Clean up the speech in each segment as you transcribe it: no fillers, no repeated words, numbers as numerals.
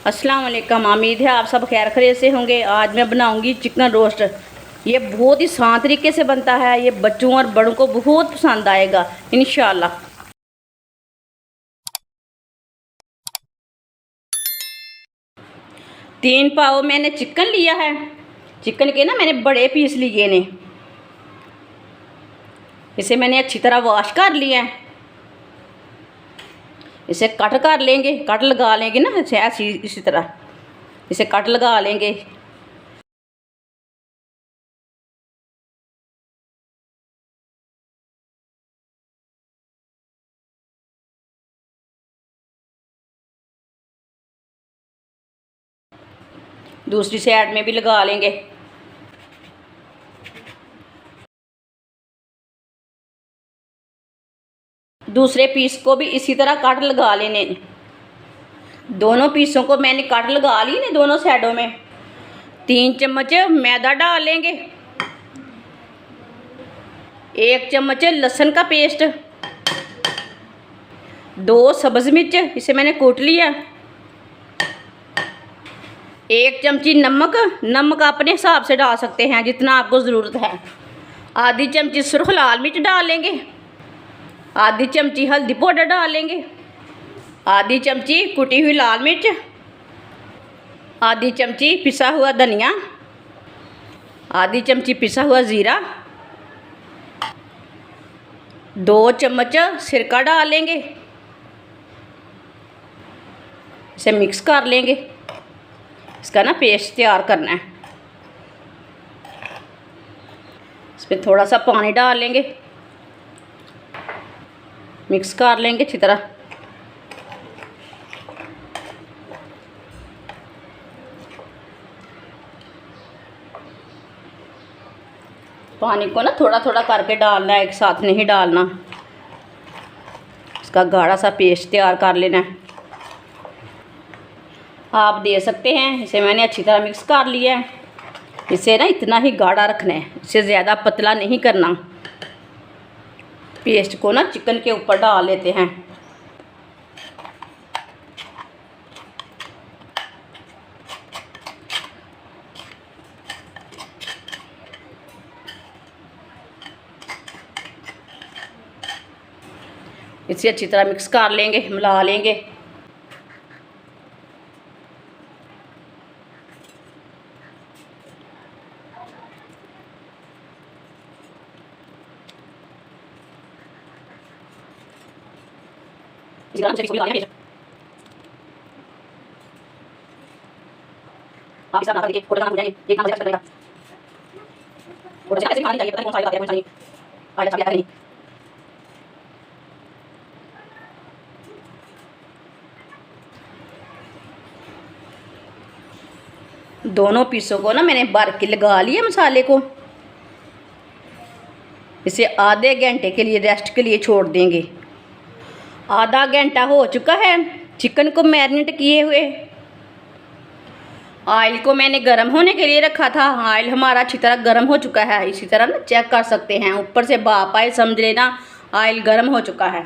अस्सलाम वालेकुम। उम्मीद है आप सब खैर खैरियत से होंगे। आज मैं बनाऊंगी चिकन रोस्ट। ये बहुत ही आसान तरीके से बनता है। ये बच्चों और बड़ों को बहुत पसंद आएगा इंशाल्लाह। 3 पाव मैंने चिकन लिया है। चिकन के ना मैंने बड़े पीस लिए ने। इसे मैंने अच्छी तरह वॉश कर लिया है। इसे कट कर लेंगे, कट लगा लेंगे ना ऐसी इसी तरह इसे कट लगा लेंगे। दूसरी साइड में भी लगा लेंगे। दूसरे पीस को भी इसी तरह कट लगा लेने। दोनों पीसों को मैंने कट लगा ली ने दोनों साइडों में। 3 चम्मच मैदा डाल लेंगे। 1 चम्मच लहसुन का पेस्ट। 2 सब्ज़ मिर्च, इसे मैंने कूट लिया। 1 चमची नमक। नमक अपने हिसाब से डाल सकते हैं जितना आपको ज़रूरत है। आधी चमची सुर्ख लाल मिर्च डाल लेंगे। आधी चमची हल्दी पाउडर डाल लेंगे। आधी चमची कुटी हुई लाल मिर्च। आधी चमची पिसा हुआ धनिया। आधी चमची पिसा हुआ ज़ीरा। 2 चम्मच सिरका डाल लेंगे। इसे मिक्स कर लेंगे। इसका ना पेस्ट तैयार करना है। इसमें थोड़ा सा पानी डाल लेंगे। मिक्स कर लेंगे अच्छी तरह। पानी को ना थोड़ा थोड़ा करके डालना है, एक साथ नहीं डालना। इसका गाढ़ा सा पेस्ट तैयार कर लेना है। आप दे सकते हैं। इसे मैंने अच्छी तरह मिक्स कर लिया है। इसे ना इतना ही गाढ़ा रखना है, इसे ज़्यादा पतला नहीं करना। पेस्ट को ना चिकन के ऊपर डाल लेते हैं। इसे अच्छी तरह मिक्स कर लेंगे, मिला लेंगे। आप इस तरह देखिए, फोटो हो जाएंगे। एक नाम से करेगा फोटो से ऐसे भी खानी चाहिए, पता नहीं कौन सा आएगा, कौन सा नहीं आएगा, अच्छा नहीं। दोनों पीसों को ना मैंने भर के लगा लिया मसाले को। इसे आधे घंटे के लिए रेस्ट के लिए छोड़ देंगे। आधा घंटा हो चुका है चिकन को मैरिनेट किए हुए। ऑयल को मैंने गर्म होने के लिए रखा था। ऑयल हमारा अच्छी तरह गर्म हो चुका है। इसी तरह ना चेक कर सकते हैं, ऊपर से भाप आए समझ लेना ऑयल गर्म हो चुका है।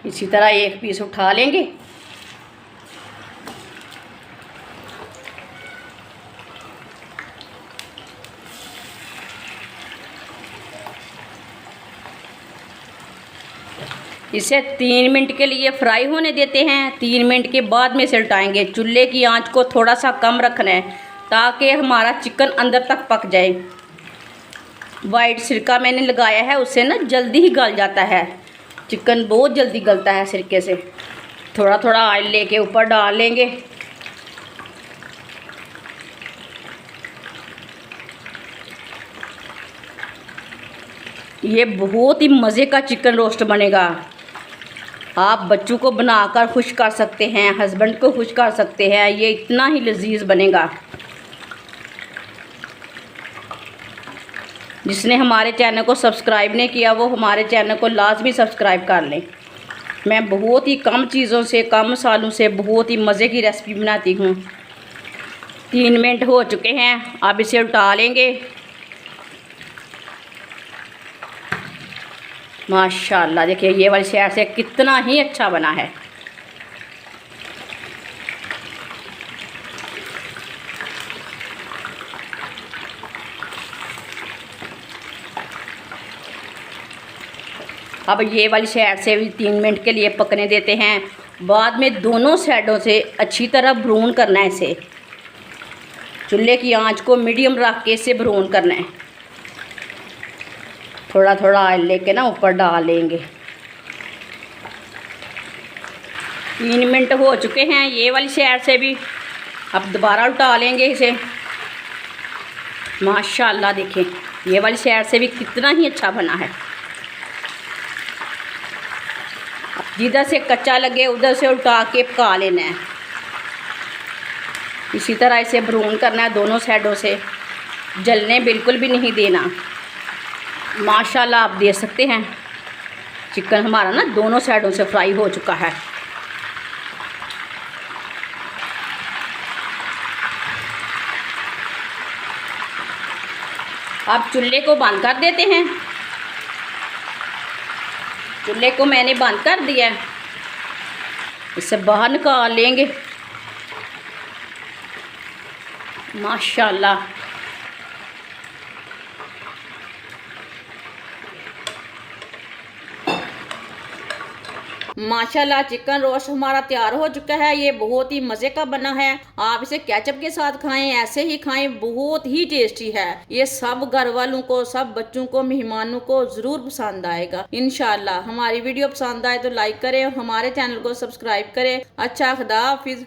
इसी तरह एक पीस उठा लेंगे। इसे 3 मिनट के लिए फ्राई होने देते हैं। 3 मिनट के बाद में इसे उल्टाएंगे। चूल्हे की आंच को थोड़ा सा कम रखना है ताकि हमारा चिकन अंदर तक पक जाए। वाइट सिरका मैंने लगाया है, उससे ना जल्दी ही गल जाता है। चिकन बहुत जल्दी गलता है सिरके से। थोड़ा थोड़ा ऑयल लेके ऊपर डाल लेंगे। ये बहुत ही मज़े का चिकन रोस्ट बनेगा। आप बच्चों को बनाकर खुश कर सकते हैं, हस्बैंड को खुश कर सकते हैं। ये इतना ही लजीज बनेगा। जिसने हमारे चैनल को सब्सक्राइब नहीं किया वो हमारे चैनल को लाजमी सब्सक्राइब कर लें। मैं बहुत ही कम चीज़ों से, कम मसालों से बहुत ही मज़े की रेसिपी बनाती हूँ। 3 मिनट हो चुके हैं, अब इसे उल्टा लेंगे। माशाल्लाह देखिए ये वाली साइड से कितना ही अच्छा बना है। अब ये वाली साइड से भी 3 मिनट के लिए पकने देते हैं। बाद में दोनों साइडों से अच्छी तरह ब्राउन करना है इसे। चूल्हे की आंच को मीडियम रख के इसे ब्राउन करना है। थोड़ा थोड़ा ऑयल लेके ना ऊपर डालेंगे। 3 मिनट हो चुके हैं ये वाली साइड से भी। अब दोबारा उल्टा लेंगे इसे। माशाल्लाह देखें ये वाली साइड से भी कितना ही अच्छा बना है। जिधर से कच्चा लगे उधर से उल्टा के पका लेना है। इसी तरह इसे ब्राउन करना है दोनों साइडों से, जलने बिल्कुल भी नहीं देना। माशाल्लाह आप देख सकते हैं चिकन हमारा ना दोनों साइडों से फ्राई हो चुका है। अब चूल्हे को बंद कर देते हैं। चूल्हे को मैंने बंद कर दिया है। इसे बाहर निकाल लेंगे। माशाल्लाह माशाल्लाह चिकन रोस्ट हमारा तैयार हो चुका है। ये बहुत ही मज़े का बना है। आप इसे केचप के साथ खाएं, ऐसे ही खाएं, बहुत ही टेस्टी है। ये सब घर वालों को, सब बच्चों को, मेहमानों को ज़रूर पसंद आएगा इंशाल्लाह। हमारी वीडियो पसंद आए तो लाइक करें, हमारे चैनल को सब्सक्राइब करें। अच्छा, खुदा हाफिज़।